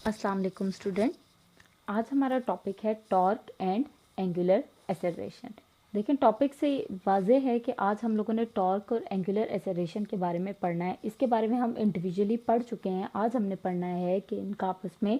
अस्सलाम वालेकुम स्टूडेंट। आज हमारा टॉपिक है टॉर्क एंड एंगुलर एक्सेलरेशन। देखें, टॉपिक से वाज़ेह है कि आज हम लोगों ने टॉर्क और एंगुलर एक्सेलरेशन के बारे में पढ़ना है। इसके बारे में हम इंडिविजुअली पढ़ चुके हैं। आज हमने पढ़ना है कि इनका आपस में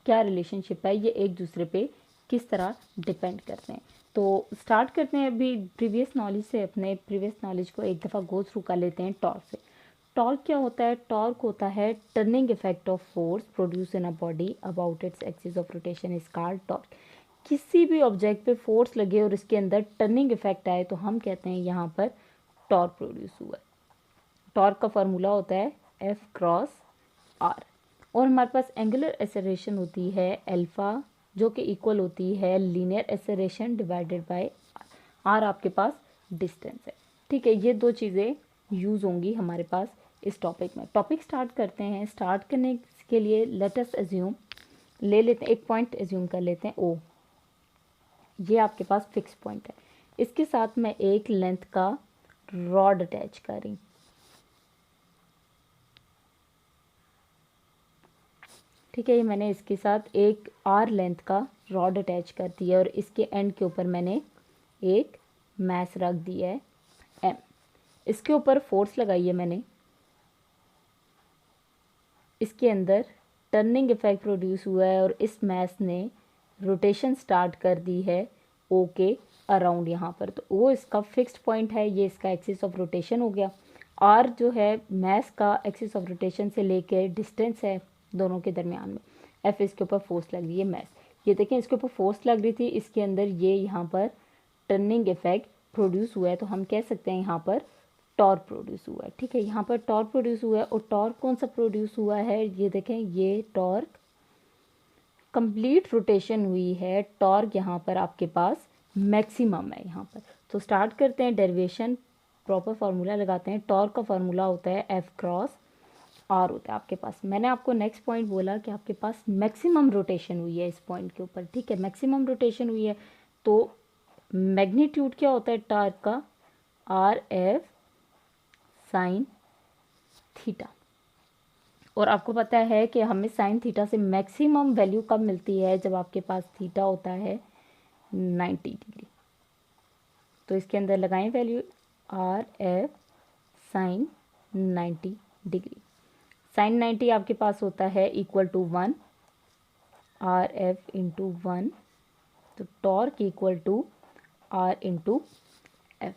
क्या रिलेशनशिप है, ये एक दूसरे पे किस तरह डिपेंड करते हैं। तो स्टार्ट करते हैं अभी प्रीवियस नॉलेज से। अपने प्रीवियस नॉलेज को एक दफ़ा गो थ्रू कर लेते हैं टॉर्क से। टॉर्क क्या होता है? टॉर्क होता है turning effect of force produce in a body about its axis of rotation is called torque. किसी भी ऑब्जेक्ट पे फोर्स लगे और इसके अंदर टर्निंग इफेक्ट आए तो हम कहते हैं यहाँ पर टॉर्क प्रोड्यूस हुआ है। टॉर्क का फार्मूला होता है F क्रॉस आर। और हमारे पास एंगुलर एक्सेलरेशन होती है अल्फा, जो कि इक्वल होती है linear acceleration divided by R. आपके पास डिस्टेंस है, ठीक है। ये दो चीज़ें यूज़ होंगी हमारे पास इस टॉपिक में। टॉपिक स्टार्ट करते हैं। स्टार्ट करने के लिए लेट अस अज्यूम, ले लेते हैं एक पॉइंट अज्यूम कर लेते हैं ओ। ये आपके पास फिक्स पॉइंट है। इसके साथ मैं एक लेंथ का रॉड अटैच कर रही हूँ, ठीक है। ये मैंने इसके साथ एक आर लेंथ का रॉड अटैच कर दिया और इसके एंड के ऊपर मैंने एक मैस रख दिया है एम। इसके ऊपर फोर्स लगाई है मैंने। इसके अंदर टर्निंग इफेक्ट प्रोड्यूस हुआ है और इस मैस ने रोटेशन स्टार्ट कर दी है ओ के अराउंड यहाँ पर। तो ओ इसका फिक्स्ड पॉइंट है, ये इसका एक्सिस ऑफ रोटेशन हो गया। आर जो है मैस का एक्सिस ऑफ रोटेशन से लेके डिस्टेंस है दोनों के दरमियान में। एफ इसके ऊपर फोर्स लग रही है मैस। ये देखें, इसके ऊपर फोर्स लग रही थी, इसके अंदर ये यहाँ पर टर्निंग इफेक्ट प्रोड्यूस हुआ है। तो हम कह सकते हैं यहाँ पर टॉर्क प्रोड्यूस हुआ है, ठीक है। यहाँ पर टॉर्क प्रोड्यूस हुआ है। और टॉर्क कौन सा प्रोड्यूस हुआ है? ये देखें, ये टॉर्क कंप्लीट रोटेशन हुई है। टॉर्क यहाँ पर आपके पास मैक्सिमम है यहाँ पर। तो स्टार्ट करते हैं डेरिवेशन, प्रॉपर फार्मूला लगाते हैं। टॉर्क का फार्मूला होता है एफ क्रॉस आर होता है आपके पास। मैंने आपको नेक्स्ट पॉइंट बोला कि आपके पास मैक्सिमम रोटेशन हुई है इस पॉइंट के ऊपर, ठीक है। मैक्सिमम रोटेशन हुई है तो मैग्नीट्यूड क्या होता है टॉर्क का? Are F sine theta. और आपको पता है कि हमें साइन थीटा से मैक्सिमम वैल्यू कब मिलती है? जब आपके पास थीटा होता है 90 डिग्री। तो इसके अंदर लगाएं value R F sine 90 degree. Sine 90 आपके पास होता है equal to 1 R F into 1। तो torque equal to R into F.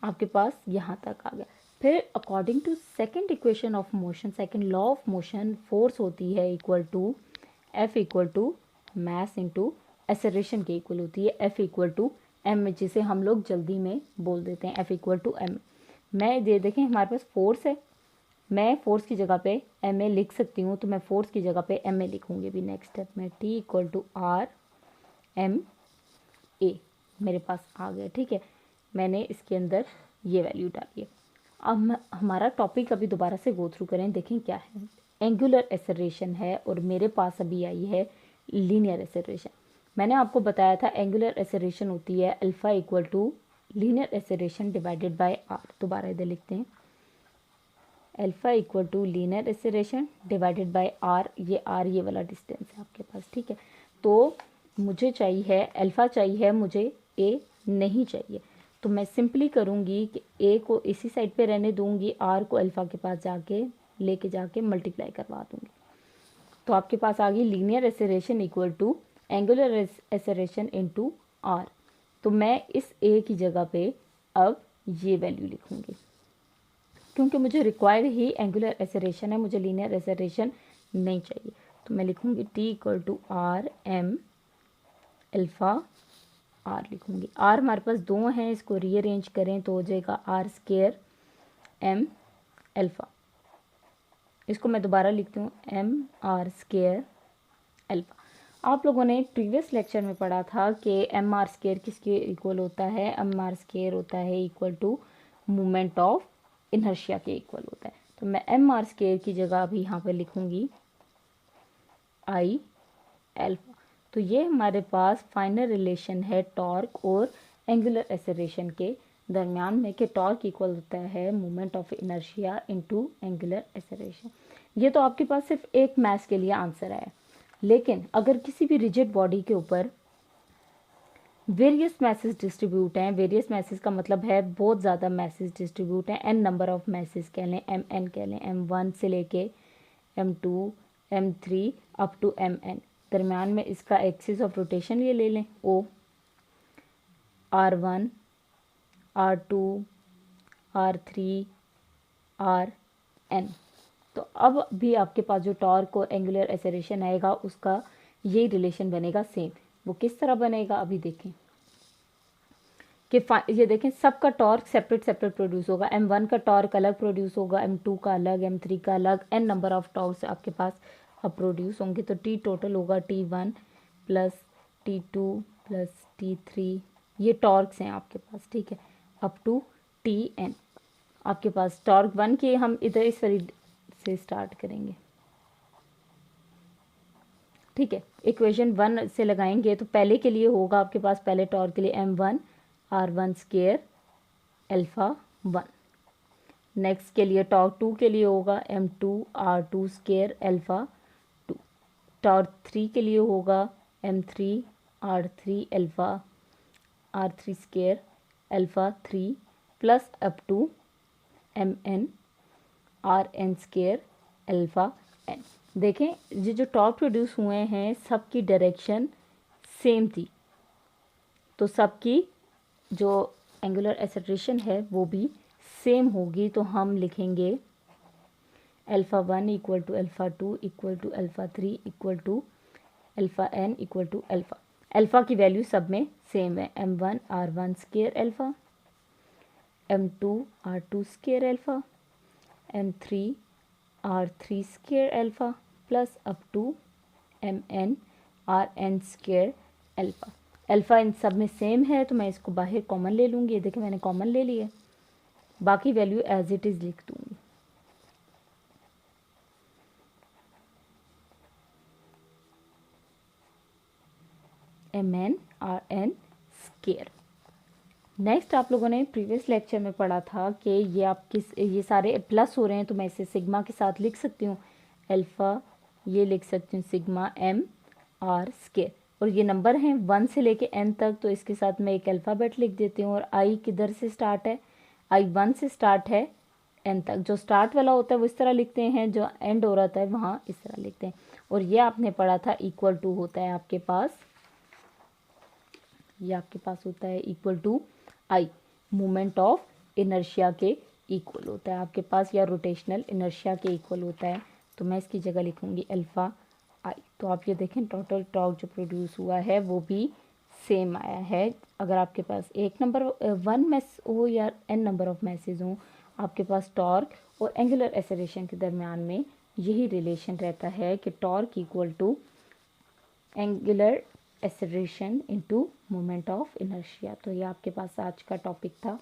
आपके पास यहाँ तक आ गया। फिर according to second equation of motion, second law of motion, force होती है equal to F equal to mass into acceleration के इक्वल होती है एफ इक्वल टू एम, जिसे हम लोग जल्दी में बोल देते हैं एफ इक्वल टू एम। मैं ये देखें, हमारे पास फोर्स है, मैं फोर्स की जगह पे एम ए लिख सकती हूँ। तो मैं फोर्स की जगह पे एम ए लिखूँगी भी नेक्स्ट स्टेप में। T equal to R M A मेरे पास आ गया, ठीक है। मैंने इसके अंदर ये वैल्यू डाली है। अब हमारा टॉपिक अभी दोबारा से गो थ्रू करें, देखें क्या है। एंगुलर एक्सेलरेशन है और मेरे पास अभी आई है लीनियर एक्सेलरेशन। मैंने आपको बताया था एंगुलर एक्सेलरेशन होती है alpha equal to linear acceleration divided by R. दोबारा इधर लिखते हैं, alpha equal to linear acceleration divided by R. ये आर ये वाला डिस्टेंस है आपके पास, ठीक है। तो मुझे चाहिए है अल्फा, चाहिए है मुझे ए नहीं चाहिए। तो मैं सिंपली करूँगी कि ए को इसी साइड पे रहने दूंगी, आर को अल्फ़ा के पास जाके लेके जाके मल्टीप्लाई करवा दूंगी। तो आपके पास आ गई linear acceleration equal to angular acceleration into R. तो मैं इस ए की जगह पे अब ये वैल्यू लिखूंगी, क्योंकि मुझे रिक्वायर्ड ही एंगुलर एक्सेलरेशन है, मुझे लीनियर एक्सेलरेशन नहीं चाहिए। तो मैं लिखूंगी T equal to R M alpha R लिखूंगी। आर हमारे पास दो हैं, इसको रीअरेंज करें तो हो जाएगा आर स्केयर एम अल्फ़ा। इसको मैं दोबारा लिखती हूँ एम आर स्केयर अल्फ़ा। आप लोगों ने प्रीवियस लेक्चर में पढ़ा था कि एम आर स्केयर किसके इक्वल होता है? एम आर स्केयर होता है equal to moment of inertia के इक्वल होता है। तो मैं एम आर स्केयर की जगह अभी यहाँ पर लिखूंगी आई अल्फ़ा। तो ये हमारे पास फाइनल रिलेशन है टॉर्क और एंगुलर एक्सेलरेशन के दरमियान में, कि टॉर्क इक्वल होता है moment of inertia into angular acceleration. ये तो आपके पास सिर्फ एक मैथ्स के लिए आंसर है। लेकिन अगर किसी भी रिजिड बॉडी के ऊपर वेरियस मैसेज डिस्ट्रीब्यूट हैं, वेरियस मैसेज का मतलब है बहुत ज़्यादा मैसेज डिस्ट्रीब्यूट हैं, एन नंबर ऑफ मैसेज कह लें, एम एन कह लें, M1 से लेके M2 M3 up to MN, दरम्यान में इसका एक्सिस ऑफ रोटेशन ये ले लें O, R1 R2 R3 RN। तो अब भी आपके पास जो टॉर्क और एंगुलर एक्सेलरेशन आएगा उसका यही रिलेशन बनेगा सेम। वो किस तरह बनेगा अभी देखें कि ये देखें सबका टॉर्क सेपरेट सेपरेट प्रोड्यूस होगा। M1 का टॉर्क अलग प्रोड्यूस होगा, M2 का अलग, M3 का अलग, n नंबर ऑफ टॉर्क्स आपके पास अब प्रोड्यूस होंगे। तो T टोटल होगा T1 plus T2 plus T3, ये टॉर्क्स हैं आपके पास, ठीक है, अप टू Tn। आपके पास टॉर्क 1 की हम इधर इस वाली से स्टार्ट करेंगे, ठीक है। इक्वेशन 1 से लगाएंगे तो पहले के लिए होगा आपके पास, पहले टॉर्क के लिए M1 R1 square alpha 1। Next के लिए टॉर्क 2 के लिए होगा M2 R2 square alpha 2। Torque 3 के लिए होगा M3 R3 alpha R3 square alpha 3 plus up to MN RN square alpha n। देखें ये जो टॉर्क प्रोड्यूस हुए हैं सबकी डायरेक्शन सेम थी, तो सबकी जो एंगुलर एक्सेलरेशन है वो भी सेम होगी। तो हम लिखेंगे alpha 1 equal to alpha 2 equal to alpha 3 equal to alpha n equal to alpha. Alpha की वैल्यू सब में सेम है, M1 R1 square alpha, M2 R2 square alpha, M3 R3 square alpha plus up to MN RN square alpha. Alpha इन सब में same है तो मैं इसको बाहर कॉमन ले लूँगी। ये देखिए मैंने कॉमन ले लिया, बाकी वैल्यू एज इट इज़ लिख दूँगी। MN RN square. नेक्स्ट आप लोगों ने प्रीवियस लेक्चर में पढ़ा था कि ये सारे प्लस हो रहे हैं तो मैं इसे सिग्मा के साथ लिख सकती हूँ, अल्फ़ा ये लिख सकती हूँ सिग्मा M R स्केयर, और ये नंबर हैं 1 से लेके n तक, तो इसके साथ मैं एक अल्फ़ाबेट लिख देती हूँ। और I किधर से स्टार्ट है, I 1 से स्टार्ट है n तक। जो स्टार्ट वाला होता है वो इस तरह लिखते हैं, जो एंड हो रहा था वहाँ इस तरह लिखते हैं। और ये आपने पढ़ा था इक्वल टू होता है आपके पास, ये आपके पास होता है equal to I, moment of inertia के इक्वल होता है आपके पास, या रोटेशनल इनर्शिया के इक्वल होता है। तो मैं इसकी जगह लिखूंगी अल्फ़ा आई। तो आप ये देखें टोटल टॉर्क जो प्रोड्यूस हुआ है वो भी सेम आया है। अगर आपके पास एक नंबर 1 मैस हो या n नंबर ऑफ मैसेज हो, आपके पास टॉर्क और एंगुलर एक्सेलरेशन के दरमियान में यही रिलेशन रहता है कि torque equal to angular acceleration into moment of inertia. तो ये आपके पास आज का टॉपिक था।